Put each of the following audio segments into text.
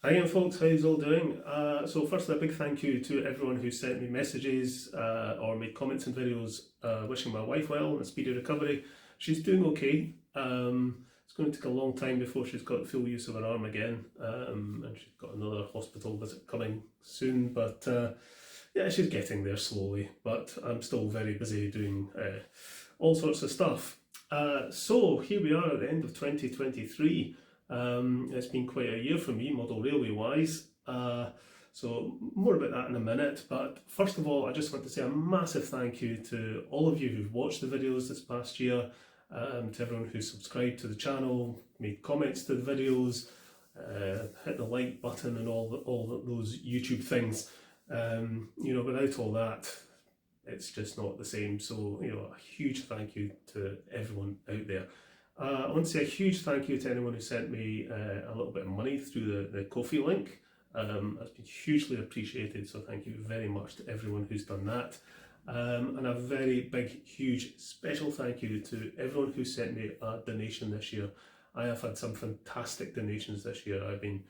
Hi again folks, how's all doing? So firstly, a big thank you to everyone who sent me messages or made comments in videos wishing my wife well and a speedy recovery. She's doing okay. It's going to take a long time before she's got full use of her arm again, and she's got another hospital visit coming soon, but yeah, she's getting there slowly, but I'm still very busy doing all sorts of stuff. So here we are at the end of 2023. It's been quite a year for me, model railway wise, so more about that in a minute. But first of all, I just want to say a massive thank you to all of you who've watched the videos this past year, to everyone who subscribed to the channel, made comments to the videos, hit the like button and all those YouTube things. Without all that, it's just not the same. So, a huge thank you to everyone out there. I want to say a huge thank you to anyone who sent me a little bit of money through the Ko-fi link. That's been hugely appreciated, so thank you very much to everyone who's done that. And a very big, huge, special thank you to everyone who sent me a donation this year. I have had some fantastic donations this year. I've been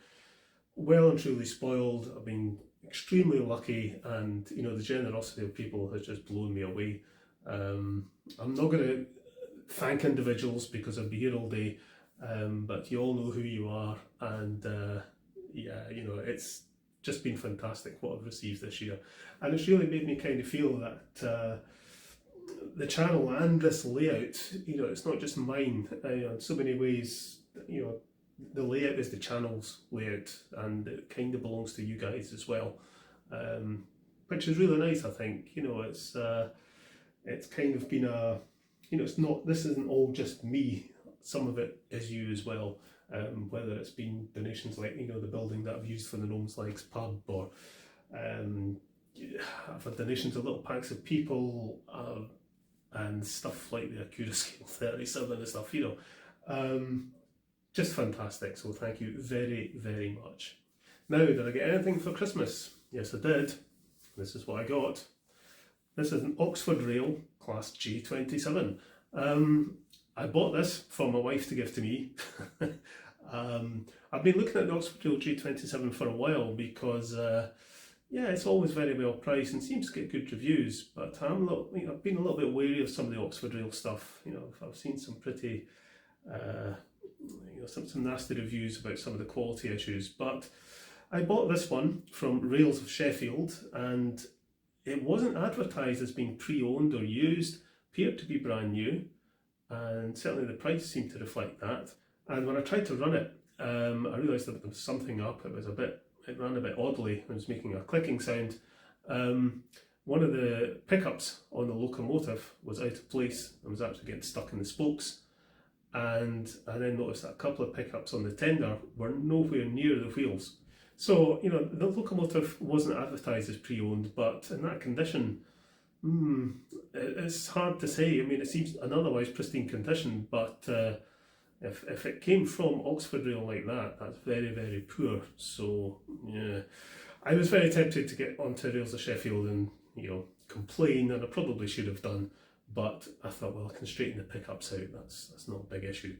well and truly spoiled. I've been extremely lucky, and the generosity of people has just blown me away. I'm not going to thank individuals because I'd be here all day, but you all know who you are, and it's just been fantastic what I've received this year, and it's really made me kind of feel that the channel and this layout, it's not just mine. In so many ways, the layout is the channel's layout, and it kind of belongs to you guys as well, which is really nice. I think it's kind of been a this isn't all just me. Some of it is you as well. Whether it's been donations like the building that I've used for the Gnomes Legs pub, or I've had donations of little packs of people, and stuff like the Acura Scale 37 and stuff. Just fantastic. So thank you very, very much. Now, did I get anything for Christmas? Yes, I did. This is what I got. This is an Oxford Rail Class G27. I bought this for my wife to give to me. I've been looking at the Oxford Rail G27 for a while because, it's always very well priced and seems to get good reviews. But I've been a little bit wary of some of the Oxford Rail stuff. I've seen some pretty, some nasty reviews about some of the quality issues. But I bought this one from Rails of Sheffield, and it wasn't advertised as being pre-owned or used, appeared to be brand new, and certainly the price seemed to reflect that. And when I tried to run it, I realised that there was something up. It ran a bit oddly. It was making a clicking sound. One of the pickups on the locomotive was out of place and was actually getting stuck in the spokes. And I then noticed that a couple of pickups on the tender were nowhere near the wheels. So, the locomotive wasn't advertised as pre-owned, but in that condition, it's hard to say. I mean, it seems an otherwise pristine condition, but if it came from Oxford Rail like that, that's very, very poor. So, yeah, I was very tempted to get onto Rails of Sheffield and, complain, and I probably should have done, but I thought, well, I can straighten the pickups out. That's not a big issue.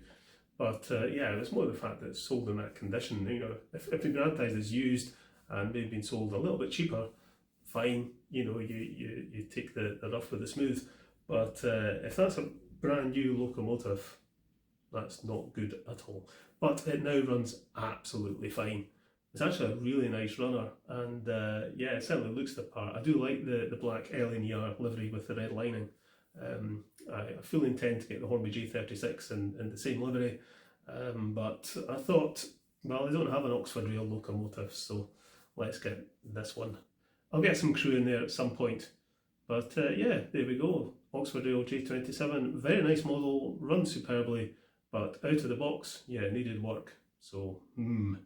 But it was more the fact that it's sold in that condition. If it's been advertised as used and maybe been sold a little bit cheaper, fine. You take the rough with the smooth. But if that's a brand new locomotive, that's not good at all. But it now runs absolutely fine. It's actually a really nice runner, and it certainly looks the part. I do like the black LNER livery with the red lining. I fully intend to get the Hornby G36 in the same livery, but I thought, well, I don't have an Oxford Rail locomotive, so let's get this one. I'll get some crew in there at some point, but there we go. Oxford Rail G27, very nice model, runs superbly, but out of the box, needed work. So, When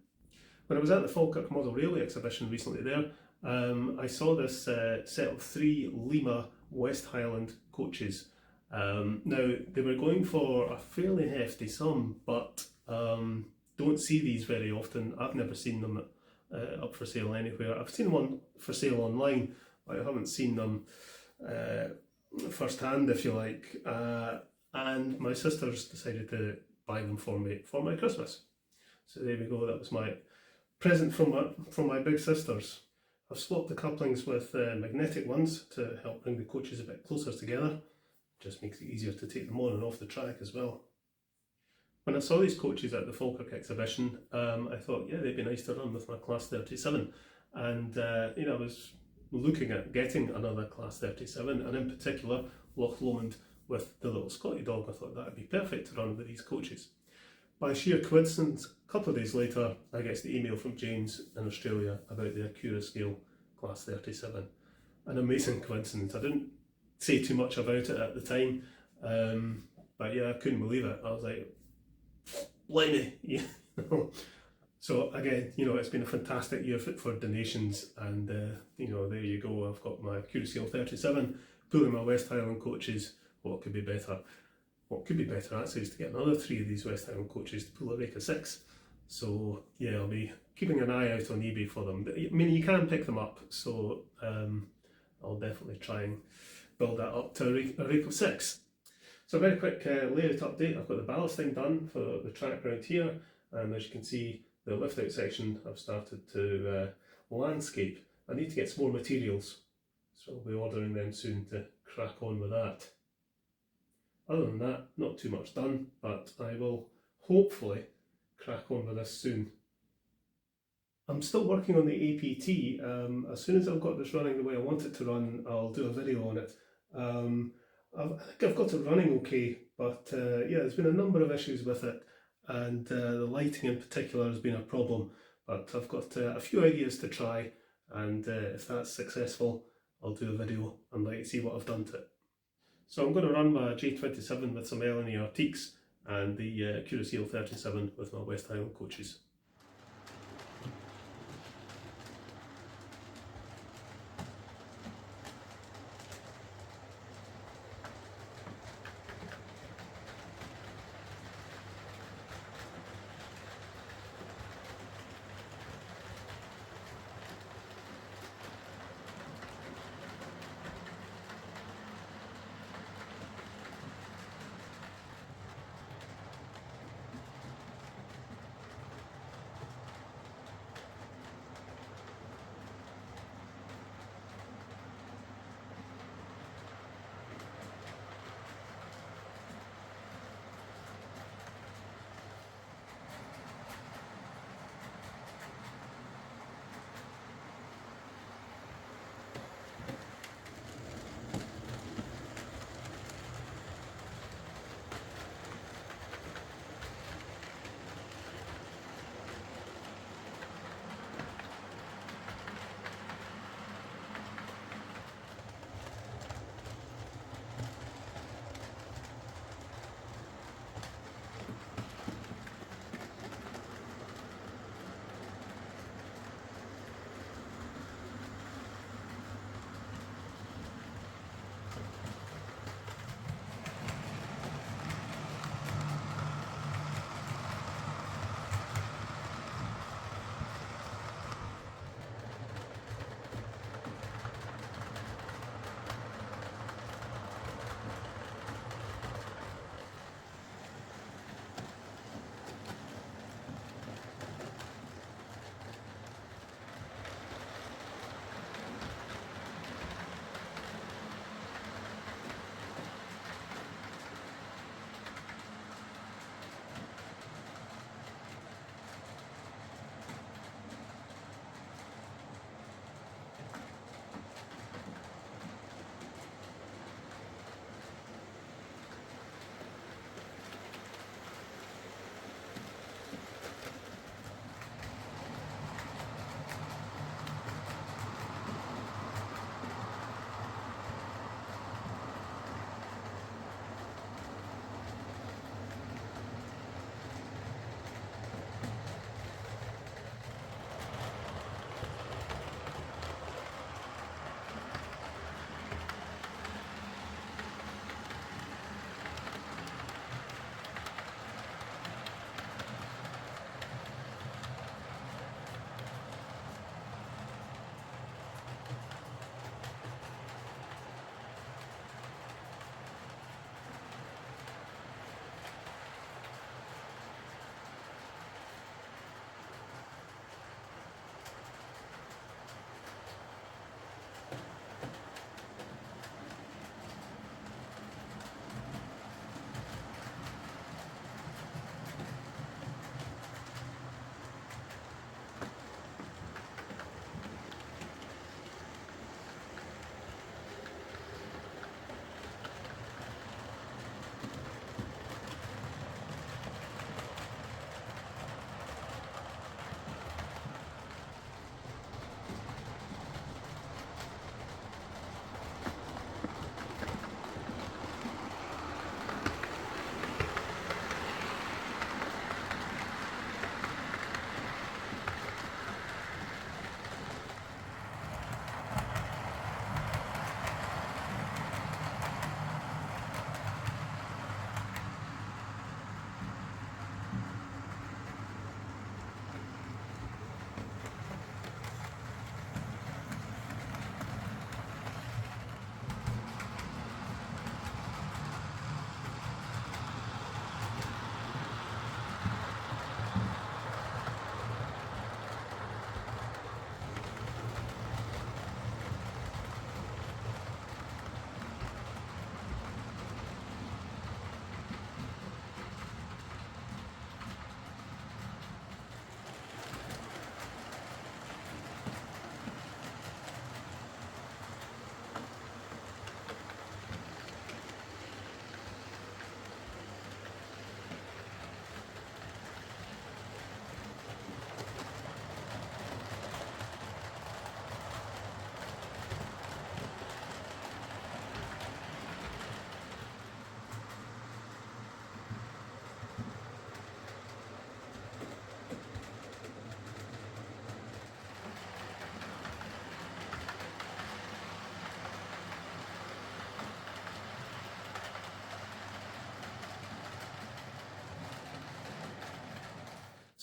I was at the Falkirk Model Railway exhibition recently there, I saw this set of 3 Lima West Highland coaches. Now, they were going for a fairly hefty sum, but don't see these very often. I've never seen them up for sale anywhere. I've seen one for sale online, but I haven't seen them first hand, if you like. And my sisters decided to buy them for me for my Christmas. So there we go. That was my Present from my big sisters. I've swapped the couplings with magnetic ones to help bring the coaches a bit closer together. Just makes it easier to take them on and off the track as well. When I saw these coaches at the Falkirk exhibition, I thought, yeah, they'd be nice to run with my Class 37. And I was looking at getting another Class 37, and in particular Loch Lomond with the little Scotty dog. I thought that would be perfect to run with these coaches. By sheer coincidence, a couple of days later, I get the email from James in Australia about the Acura Scale Class 37. An amazing coincidence. I didn't say too much about it at the time, but yeah, I couldn't believe it. I was like, blimey, you know. So again, it's been a fantastic year for donations, and there you go. I've got my Acura Scale 37, pulling my West Highland coaches. What could be better? What could be better actually is to get another 3 of these West Highland coaches to pull a rake of 6. So yeah, I'll be keeping an eye out on eBay for them. I mean, you can pick them up, so I'll definitely try and build that up to a rake of 6. So a very quick layout update. I've got the ballasting done for the track around here, and as you can see, the lift out section I've started to landscape. I need to get some more materials, so I'll be ordering them soon to crack on with that. Other than that, not too much done, but I will hopefully crack on with this soon. I'm still working on the APT. As soon as I've got this running the way I want it to run, I'll do a video on it. I think I've got it running okay, but yeah, there's been a number of issues with it, and the lighting in particular has been a problem. But I've got a few ideas to try, and if that's successful, I'll do a video and let you see what I've done to it. So I'm going to run my J27 with some LNE Artiques and the Acura Scale 37 with my West Highland coaches.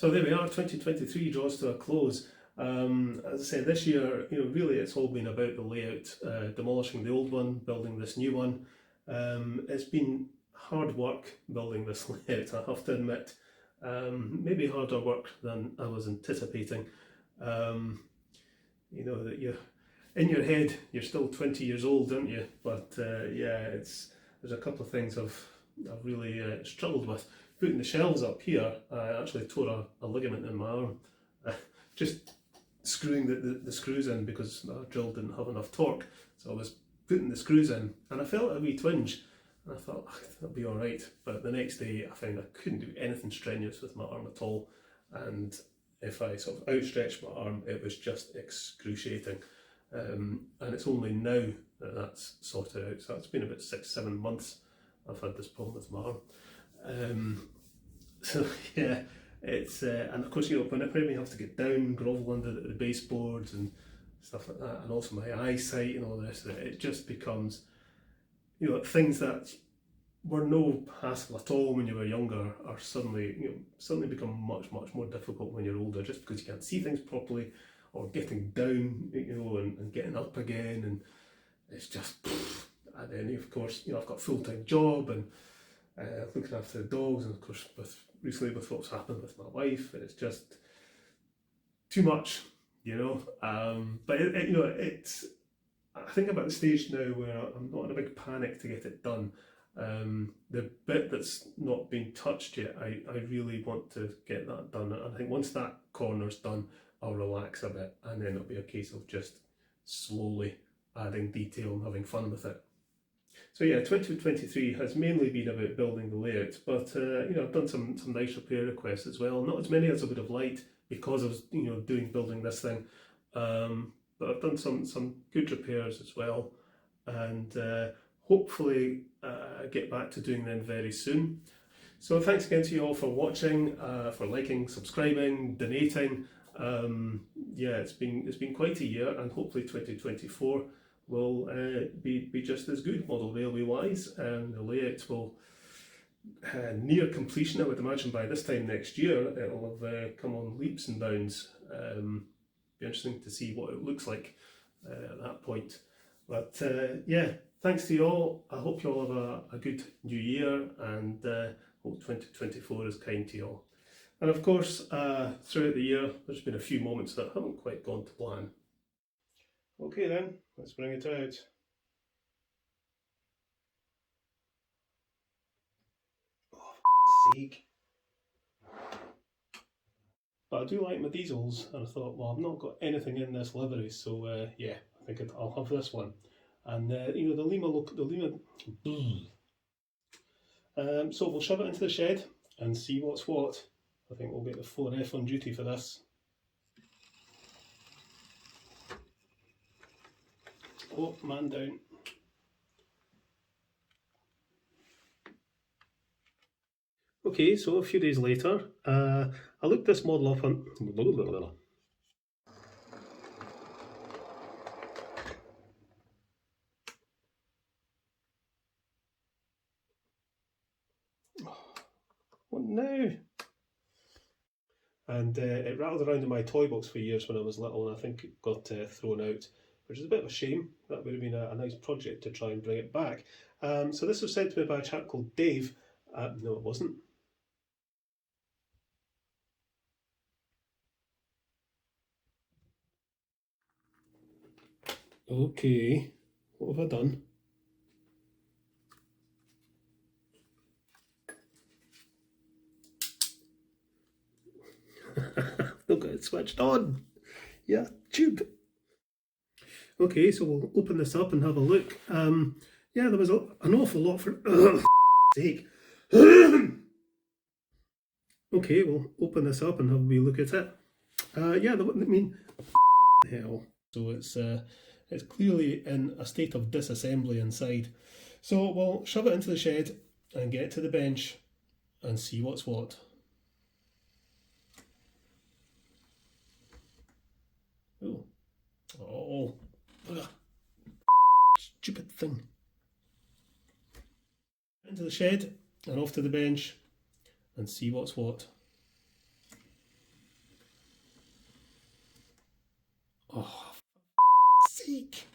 So there we are, 2023 draws to a close. As I said, this year, really it's all been about the layout, demolishing the old one, building this new one. It's been hard work building this layout, I have to admit. Maybe harder work than I was anticipating. That you're in your head, you're still 20 years old, aren't you? But yeah, there's a couple of things I've really struggled with. Putting the shelves up here, I actually tore a ligament in my arm. Just screwing the screws in because my drill didn't have enough torque. So I was putting the screws in and I felt a wee twinge. And I thought, that'll be alright. But the next day I found I couldn't do anything strenuous with my arm at all. And if I sort of outstretched my arm, it was just excruciating. And it's only now that that's sorted out. So it's been about 6-7 months I've had this problem with my arm. So yeah, it's and of course whenever you have to get down, grovel under the baseboards and stuff like that, and also my eyesight and all the rest of it, it just becomes things that were no hassle at all when you were younger are suddenly become much more difficult when you're older, just because you can't see things properly, or getting down and getting up again, and it's just and then of course I've got a full-time job and looking after the dogs, and of course recently with what's happened with my wife, it's just too much, but it's I think I'm at the stage now where I'm not in a big panic to get it done. The bit that's not been touched yet, I really want to get that done. I think once that corner's done, I'll relax a bit, and then it'll be a case of just slowly adding detail and having fun with it. So yeah, 2023 has mainly been about building the layout, but I've done some nice repair requests as well. Not as many as I would have liked because I was building this thing, but I've done some good repairs as well, and hopefully get back to doing them very soon. So thanks again to you all for watching, for liking, subscribing, donating. Yeah, it's been quite a year, and hopefully 2024 will be just as good model railway wise, and the layout will near completion. I would imagine by this time next year it'll have come on leaps and bounds. Be interesting to see what it looks like at that point. But yeah, thanks to you all. I hope you all have a good new year, and hope 2024 is kind to you all. And of course, throughout the year, there's been a few moments that haven't quite gone to plan. Okay then, let's bring it out. Oh, for sake. But I do like my diesels, and I thought, well, I've not got anything in this livery, so yeah, I think I'll have this one. And the Lima so we'll shove it into the shed and see what's what. I think we'll get the 4F on duty for this. Oh, man down. Okay, so a few days later, I looked this model up on... What now? And it rattled around in my toy box for years when I was little, and I think it got thrown out, which is a bit of a shame. That would have been a nice project to try and bring it back. So this was sent to me by a chap called Dave. No, it wasn't. Okay, what have I done? Not got it switched on. Yeah, tube. Okay, so we'll open this up and have a look. Yeah, there was an awful lot for sake. Okay, we'll open this up and have a wee look at it. Yeah, hell. So it's clearly in a state of disassembly inside. So we'll shove it into the shed and get to the bench and see what's what. Oh, stupid thing. Into the shed and off to the bench and see what's what. Oh, for sake.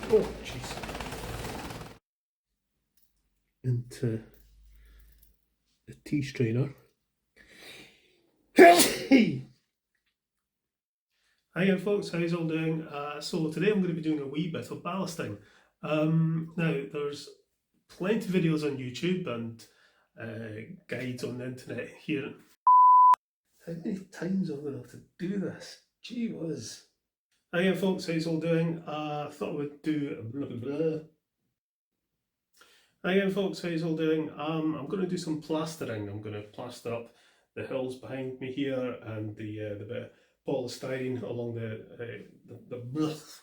Oh, jeez. Into the tea strainer. Hi again folks, how's all doing? So today I'm going to be doing a wee bit of ballasting. Now there's plenty of videos on YouTube and guides on the internet here. How many times am I going to have to do this? Gee whiz. Hi again folks, how's all doing? I thought I would do blah blah blah. Hi again folks, how's all doing? I'm going to do some plastering. I'm going to plaster up the hills behind me here and the bit of polystyrene along the blech.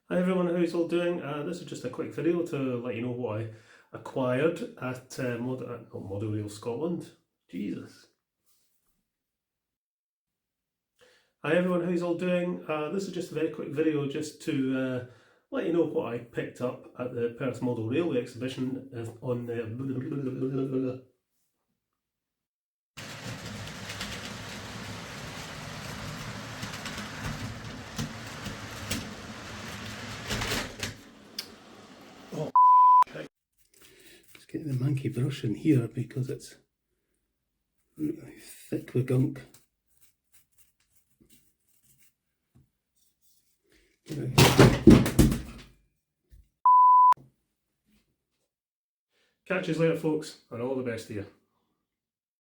Hi everyone, how's all doing? This is just a quick video to let you know what I acquired at Model Rail Scotland. Jesus. Hi everyone, how's all doing? This is just a very quick video just to let you know what I picked up at the Perth Model Railway exhibition on the Oh, let's get the monkey brush in here because it's really thick with gunk. Catch you later folks, and all the best to you.